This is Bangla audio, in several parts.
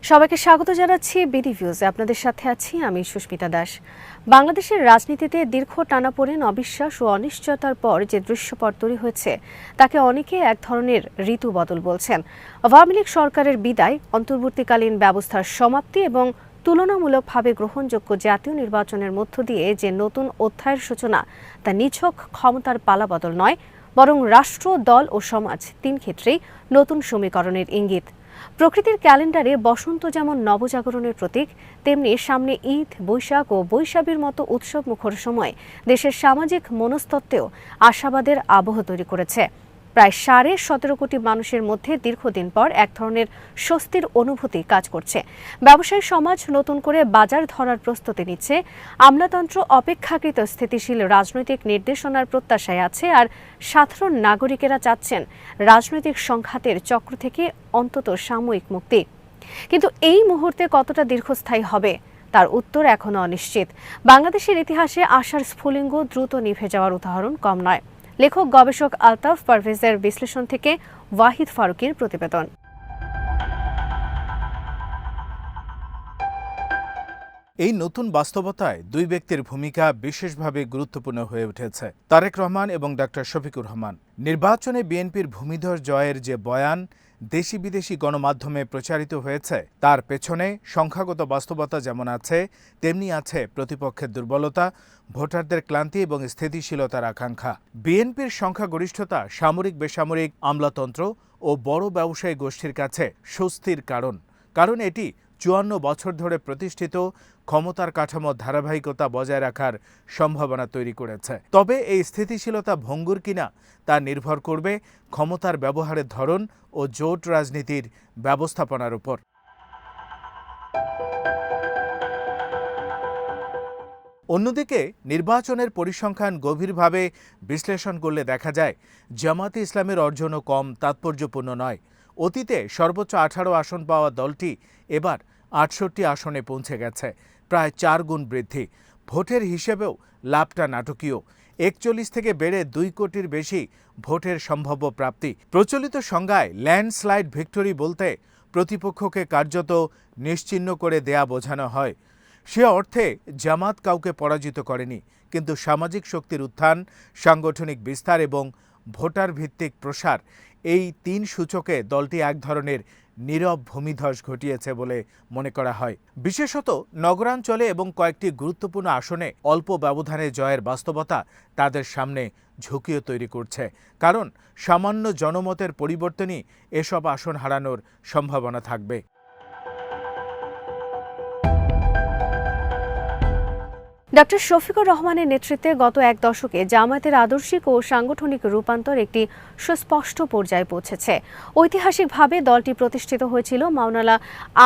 সবাইকে স্বাগত জানাচ্ছি বিডি ভিউজে। আপনাদের সাথে আছি আমি সুস্মিতা দাস। বাংলাদেশের রাজনীতিতে দীর্ঘ টানাপোড়েন, অবিশ্বাস ও অনিশ্চয়তার পর যে দৃশ্যপট তৈরি হয়েছে তাকে অনেকে এক ধরনের ঋতু বদল বলছেন। আওয়ামী লীগ সরকারের বিদায়, অন্তর্বর্তীকালীন ব্যবস্থার সমাপ্তি এবং তুলনামূলকভাবে গ্রহণযোগ্য জাতীয় নির্বাচনের মধ্য দিয়ে যে নতুন অধ্যায়ের সূচনা, তা নিছক ক্ষমতার পালাবদল নয়, বরং রাষ্ট্র, দল ও সমাজ তিন ক্ষেত্রেই নতুন সমীকরণের ইঙ্গিত। প্রকৃতির ক্যালেন্ডারে বসন্ত যেমন নবজাগরণের প্রতীক, তেমনি সামনে ঈদ, বৈশাখ ও বৈশাখীর মতো উৎসবমুখর সময় দেশের সামাজিক মনস্তত্ত্বেও আশাবাদের আবহ তৈরি করেছে। প্রায় 17.5 কোটি মানুষের মধ্যে দীর্ঘদিন পর এক ধরনের স্বস্তির অনুভূতি কাজ করছে। ব্যবসায়ী সমাজ নতুন করে বাজার ধরার প্রস্তুতি নিচ্ছে, আমলাতন্ত্র অপেক্ষাকৃত স্থিতিশীল রাজনৈতিক নির্দেশনার প্রত্যাশায় আছে, আর সাধারণ নাগরিকেরা চাচ্ছেন রাজনৈতিক সংঘাতের চক্র থেকে অন্তত সাময়িক মুক্তি। কিন্তু এই মুহূর্তে কতটা দীর্ঘস্থায়ী হবে তার উত্তর এখনো অনিশ্চিত। বাংলাদেশের ইতিহাসে আশার স্ফুলিঙ্গ দ্রুত নিভে যাওয়ার উদাহরণ কম নয়। লেখক গবেষক আলতাফ পারভেজের বিশ্লেষণ থেকে ওয়াহিদ ফারুকীর প্রতিবেদন। এই নতুন বাস্তবতায় দুই ব্যক্তির ভূমিকা বিশেষভাবে গুরুত্বপূর্ণ হয়ে উঠেছে। তারেক রহমান এবং ডক্টর শফিকুর রহমান। নির্বাচনে বিএনপির ভূমিধর জয়ের যে বয়ান দেশি বিদেশি গণমাধ্যমে প্রচারিত হয়েছে, তার পেছনে সংখ্যাগত বাস্তবতা যেমন আছে, তেমনি আছে প্রতিপক্ষের দুর্বলতা, ভোটারদের ক্লান্তি এবং স্থিতিশীলতার আকাঙ্ক্ষা। বিএনপির সংখ্যাগরিষ্ঠতা সামরিক, বেসামরিক, আমলাতন্ত্র ও বড় ব্যবসায়ী গোষ্ঠীর কাছে স্বস্তির কারণ এটি 54 বছর ধরে প্রতিষ্ঠিত ক্ষমতার কাঠামোর ধারাবাহিকতা বজায় রাখার সম্ভাবনা তৈরি করেছে। তবে এই স্থিতিশীলতা ভঙ্গুর কিনা তা নির্ভর করবে ক্ষমতার ব্যবহারের ধরন ও জোট রাজনীতির ব্যবস্থাপনার উপর। অন্যদিকে নির্বাচনের পরিসংখ্যান গভীরভাবে বিশ্লেষণ করলে দেখা যায়, জামায়াতে ইসলামের অর্জনও কম তাৎপর্যপূর্ণ নয়। অতীতে সর্বোচ্চ 18 আসন পাওয়া দলটি এবার 68 আসনে পৌঁছে গেছে, প্রায় 4 গুণ বৃদ্ধি। ভোটের হিসেবেও লাভটা নাটকীয়, 41 থেকে বেড়ে 2 কোটির বেশি ভোটের সম্ভাব্য প্রাপ্তি। প্রচলিত সংজ্ঞায় ল্যান্ডস্লাইড ভিক্টরি বলতে প্রতিপক্ষকে কার্যত নিশ্চিহ্ন করে দেয়া বোঝানো হয়। সে অর্থে জামাত কাউকে পরাজিত করেনি, কিন্তু সামাজিক শক্তির উত্থান, সাংগঠনিক বিস্তার এবং ভোটার ভিত্তিক প্রসার, এই 3 সূচকে দলটি এক ধরনের নীরব ভূমিধস ঘটিয়েছে বলে মনে করা হয়। বিশেষত নগরাঞ্চলে এবং কয়েকটি গুরুত্বপূর্ণ আসনে অল্প ব্যবধানে জয়ের বাস্তবতা তাদের সামনে ঝুঁকিও তৈরি করছে, কারণ সামান্য জনমতের পরিবর্তনই এসব আসন হারানোর সম্ভাবনা থাকবে। ডক্টর শফিকুর রহমানের নেতৃত্বে গত এক দশকে জামায়াতের আদর্শিক ও সাংগঠনিক রূপান্তর একটি সুস্পষ্ট পর্যায়ে পৌঁছেছে। ঐতিহাসিকভাবে দলটি প্রতিষ্ঠিত হয়েছিল মাওলানা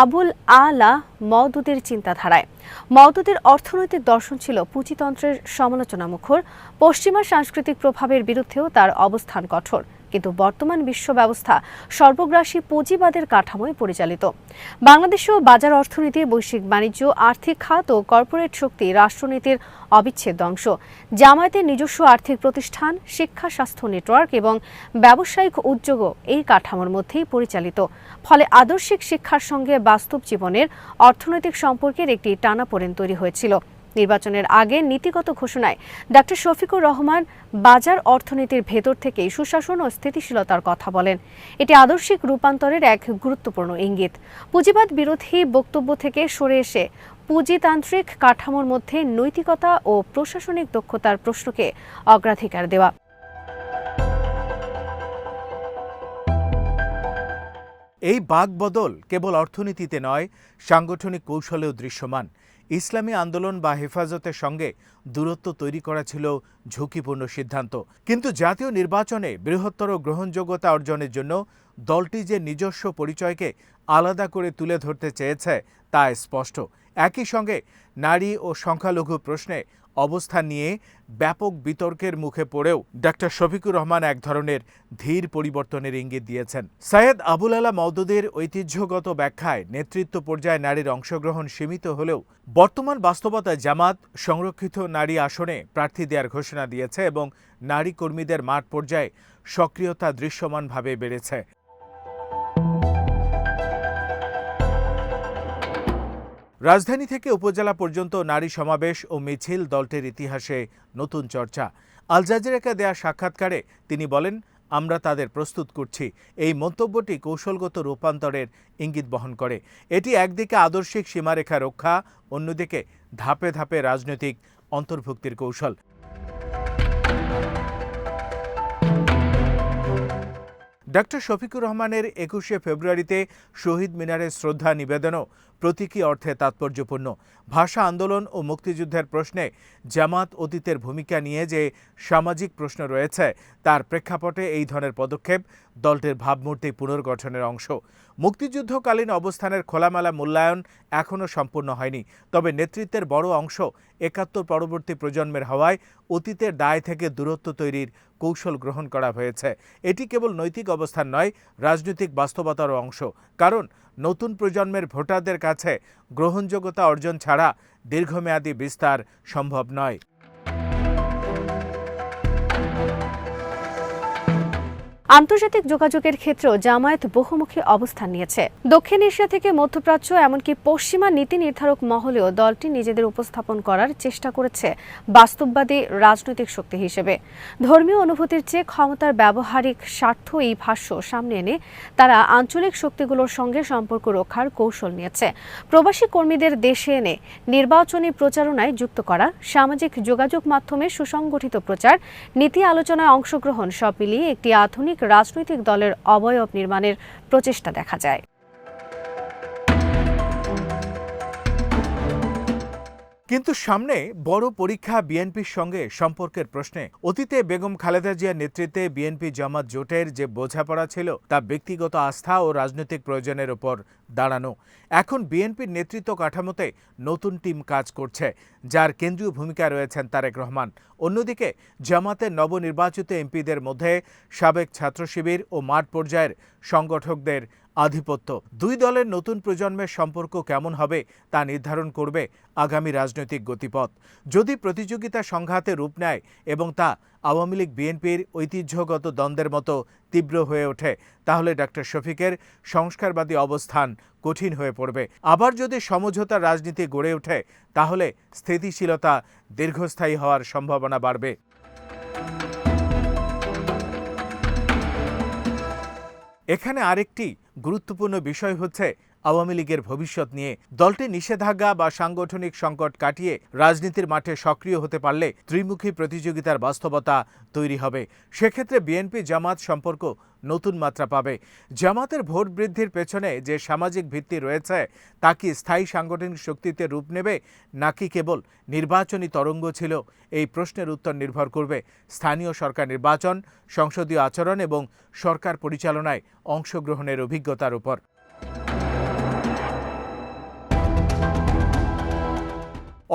আবুল আলা মওদুদের চিন্তাধারায়। মওদুদের অর্থনৈতিক দর্শন ছিল পুঁজিতন্ত্রের সমালোচনামুখর, পশ্চিমা সাংস্কৃতিক প্রভাবের বিরুদ্ধেও তার অবস্থান কঠোর। কিন্তু বর্তমান বিশ্ব ব্যবস্থা সর্বগ্রাসী পুঁজিবাদের কাঠামোয় পরিচালিত। বাংলাদেশেও বাজার অর্থনীতি, বৈশ্বিক বাণিজ্য, আর্থিক খাত ও কর্পোরেট শক্তি রাষ্ট্রনীতির অবিচ্ছেদ্য অংশ। জামায়াতের নিজস্ব আর্থিক প্রতিষ্ঠান, শিক্ষা, স্বাস্থ্য নেটওয়ার্ক এবং ব্যবসায়িক উদ্যোগও এই কাঠামোর মধ্যেই পরিচালিত। ফলে আদর্শিক শিক্ষার সঙ্গে বাস্তব জীবনের অর্থনৈতিক সম্পর্কের একটি টানাপোড়েন তৈরি হয়েছিল। নির্বাচনের আগে নীতিগত ঘোষণায় ডক্টর শফিকুর রহমান বাজার অর্থনীতির ভেতর থেকেই সুশাসন ও স্থিতিশীলতার কথা বলেন। এটি আদর্শিক রূপান্তরের এক গুরুত্বপূর্ণ ইঙ্গিত। পুঁজিবাদ বিরোধী বক্তব্য থেকে সরে এসে পুঁজিতান্ত্রিক কাঠামোর মধ্যে নৈতিকতা ও প্রশাসনিক দক্ষতার প্রশ্নকে অগ্রাধিকার দেওয়া। এই বাকবদল কেবল অর্থনীতিতে নয়, সাংগঠনিক কৌশলেও দৃশ্যমান। ইসলামী আন্দোলন বা হেফাজতের সঙ্গে দূরত্ব তৈরি করা ছিল ঝুঁকিপূর্ণ সিদ্ধান্ত, কিন্তু জাতীয় নির্বাচনে বৃহত্তর গ্রহণযোগ্যতা অর্জনের জন্য দলটি যে নিজস্ব পরিচয়কে আলাদা করে তুলে ধরতে চেয়েছে তা স্পষ্ট। একই সঙ্গে নারী ও সংখ্যালঘু প্রশ্নে অবস্থান নিয়ে ব্যাপক বিতর্কের মুখে পড়েও ডক্টর শফিকুর রহমান এক ধরনের ধীর পরিবর্তনের ইঙ্গিত দিয়েছেন। সৈয়দ আবুল আলা মওদুদের ঐতিহ্যগত ব্যাখ্যায় নেতৃত্ব পর্যায়ে নারীর অংশগ্রহণ সীমিত হলেও বর্তমান বাস্তবতায় জামাত সংরক্ষিত নারী আসনে প্রার্থী দেওয়ার ঘোষণা দিয়েছে এবং নারী কর্মীদের মাঠ পর্যায়ে সক্রিয়তা দৃশ্যমানভাবে বেড়েছে। রাজধানী থেকে উপজেলা পর্যন্ত নারী সমাবেশ ও মিছিল দলটির ইতিহাসে নতুন চর্চা। আল জাজিরাকে দেয়া সাক্ষাৎকারে তিনি বলেন, আমরা তাদের প্রস্তুত করছি। এই মন্তব্যটি কৌশলগত রূপান্তরের ইঙ্গিত বহন করে। এটি একদিকে আদর্শিক সীমারেখা রক্ষা, অন্যদিকে ধাপে ধাপে রাজনৈতিক অন্তর্ভুক্তির কৌশল। ডক্টর শফিকুর রহমানের ২১শে ফেব্রুয়ারিতে শহীদ মিনারে শ্রদ্ধা নিবেদনও প্রতীকী অর্থে তাৎপর্যপূর্ণ। ভাষা আন্দোলন ও মুক্তিযুদ্ধের প্রশ্নে জামাত অতীতের ভূমিকা নিয়ে যে সামাজিক প্রশ্ন রয়েছে তার প্রেক্ষাপটে এই ধরনের পদক্ষেপ দলটির ভাবমূর্তি পুনর্গঠনের অংশ। মুক্তিযুদ্ধকালীন অবস্থানের খোলামেলা মূল্যায়ন এখনও সম্পূর্ণ হয়নি, তবে নেতৃত্বের বড় অংশ ৭১ পরবর্তী প্রজন্মের হওয়ায় অতীতের দায় থেকে দূরত্ব তৈরির কৌশল গ্রহণ করা হয়েছে। এটি কেবল নৈতিক অবস্থান নয়, রাজনৈতিক বাস্তবতারও অংশ। কারণ নতুন প্রজন্মের ভোটারদের কাছে গ্রহণযোগ্যতা অর্জন ছাড়া দীর্ঘমেয়াদী বিস্তার সম্ভব নয়। আন্তর্জাতিক যোগাযোগের ক্ষেত্রেও জামায়াত বহুমুখী অবস্থান নিয়েছে। দক্ষিণ এশিয়া থেকে মধ্যপ্রাচ্য এমনকি পশ্চিমা নীতি নির্ধারক মহলেও দলটি নিজেদের উপস্থাপন করার চেষ্টা করেছে বাস্তববাদী রাজনৈতিক শক্তি হিসেবে। ধর্মীয় অনুভূতির চেয়ে ক্ষমতার ব্যবহারিক স্বার্থ এই ভাষ্য সামনে এনে তারা আঞ্চলিক শক্তিগুলোর সঙ্গে সম্পর্ক রক্ষার কৌশল নিয়েছে। প্রবাসী কর্মীদের দেশে এনে নির্বাচনী প্রচারণায় যুক্ত করা, সামাজিক যোগাযোগ মাধ্যমে সুসংগঠিত প্রচার, নীতি আলোচনায় অংশগ্রহণ সব মিলিয়ে একটি আধুনিক রাজনৈতিক দলের অবয়ব নির্মাণের প্রচেষ্টা দেখা যায়। কিন্তু সামনে বড় পরীক্ষা বিএনপির সঙ্গে সম্পর্কের প্রশ্নে। অতীতে বেগম খালেদা জিয়ার নেতৃত্বে বিএনপি জামাত জোটের যে বোঝাপড়া ছিল তা ব্যক্তিগত আস্থা ও রাজনৈতিক প্রয়োজনের উপর দাঁড়ানো। এখন বিএনপির নেতৃত্ব কাঠামোতে নতুন টিম কাজ করছে, যার কেন্দ্রীয় ভূমিকা রয়েছেন তারেক রহমান। অন্যদিকে জামাতের নবনির্বাচিত এমপিদের মধ্যে সাবেক ছাত্র শিবির ও মাঠ পর্যায়ের সংগঠকদের আধিপত্য। দুই দলের নতুন প্রজন্মের সম্পর্ক কেমন হবে তা নির্ধারণ করবে আগামী রাজনৈতিক গতিপথ। যদি প্রতিযোগিতা সংঘাতে রূপ নেয় এবং তা আওয়ামী লীগ বিএনপির ঐতিহ্যগত দ্বন্দ্বের মতো তীব্র হয়ে ওঠে, তাহলে ডক্টর শফিকের সংস্কারবাদী অবস্থান কঠিন হয়ে পড়বে। আবার যদি সমঝোতার রাজনীতি গড়ে ওঠে, তাহলে স্থিতিশীলতা দীর্ঘস্থায়ী হওয়ার সম্ভাবনা বাড়বে। এখানে আরেকটি গুরুত্বপূর্ণ বিষয় হচ্ছে আওয়ামী লীগের ভবিষ্যৎ নিয়ে। দলটি নিষেধাজ্ঞা বা সাংগঠনিক সংকট কাটিয়ে রাজনীতির মাঠে সক্রিয় হতে পারলে ত্রিমুখী প্রতিযোগিতার বাস্তবতা তৈরি হবে। সেক্ষেত্রে বিএনপি জামাত সম্পর্ক নতুন মাত্রা পাবে। জামাতের ভোট বৃদ্ধির পেছনে যে সামাজিক ভিত্তি রয়েছে তা কি স্থায়ী সাংগঠনিক শক্তিতে রূপ নেবে নাকি কেবল নির্বাচনী তরঙ্গ ছিল, এই প্রশ্নের উত্তর নির্ভর করবে স্থানীয় সরকার নির্বাচন, সংসদীয় আচরণ এবং সরকার পরিচালনায় অংশগ্রহণের অভিজ্ঞতার উপর।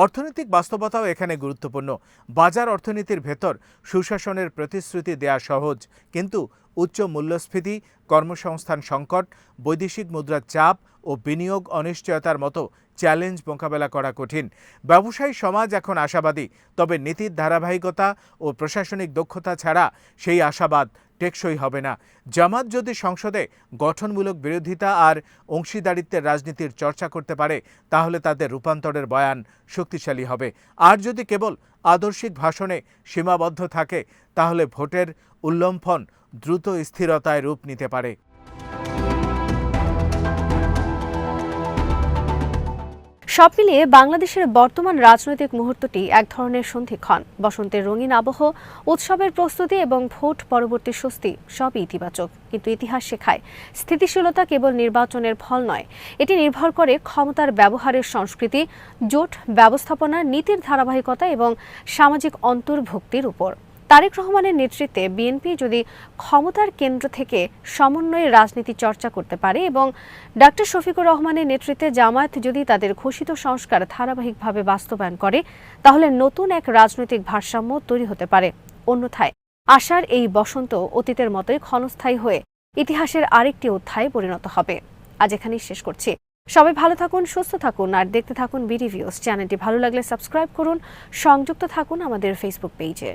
অর্থনৈতিক বাস্তবতাও এখানে গুরুত্বপূর্ণ। বাজার অর্থনীতির ভেতর সুশাসনের প্রতিশ্রুতি দেয়া সহজ, কিন্তু উচ্চ মূল্যস্ফীতি, কর্মসংস্থান সংকট, বৈদেশিক মুদ্রার চাপ ও বিনিয়োগ অনিশ্চয়তার মতো চ্যালেঞ্জ মোকাবেলা করা কঠিন। ব্যবসায়ী সমাজ এখন আশাবাদী, তবে নীতির ধারাবাহিকতা ও প্রশাসনিক দক্ষতা ছাড়া সেই আশাবাদ টেকসই হবে না। জামাত যদি সংসদে গঠনমূলক বিরোধিতা আর অংশীদারিত্বের রাজনীতির চর্চা করতে পারে, তাহলে তাদের রূপান্তরের বয়ান শক্তিশালী হবে। আর যদি কেবল আদর্শিক ভাষণে সীমাবদ্ধ থাকে, তাহলে ভোটের উল্লম্ফন দ্রুত স্থিরতায় রূপ নিতে পারে। সব মিলিয়ে বাংলাদেশের বর্তমান রাজনৈতিক মুহূর্তটি এক ধরনের সন্ধিক্ষণ। বসন্তের রঙিন আবহ, উৎসবের প্রস্তুতি এবং ভোট পরবর্তী স্বস্তি সবই ইতিবাচক, কিন্তু ইতিহাস শেখায় স্থিতিশীলতা কেবল নির্বাচনের ফল নয়। এটি নির্ভর করে ক্ষমতার ব্যবহারের সংস্কৃতি, জোট ব্যবস্থাপনা, নীতির ধারাবাহিকতা এবং সামাজিক অন্তর্ভুক্তির উপর। তারেক রহমানের নেতৃত্বে বিএনপি যদি ক্ষমতার কেন্দ্র থেকে সমন্বয়ে রাজনীতি চর্চা করতে পারে এবং ডক্টর শফিকুর রহমানের নেতৃত্বে জামায়াত যদি তাদের ঘোষিত সংস্কার ধারাবাহিকভাবে বাস্তবায়ন করে, তাহলে নতুন এক রাজনৈতিক ভারসাম্য তৈরি হতে পারে। অন্যথায় আশার এই বসন্ত অতীতের মতোই ক্ষণস্থায়ী হয়ে ইতিহাসের আরেকটি অধ্যায়ে পরিণত হবে। আজ এখানেই শেষ করছি। সবাই ভালো থাকুন, সুস্থ থাকুন আর দেখতে থাকুন বিডি ভিউজ। চ্যানেলটি ভালো লাগলে সাবস্ক্রাইব করুন, সংযুক্ত থাকুন আমাদের ফেসবুক পেজে।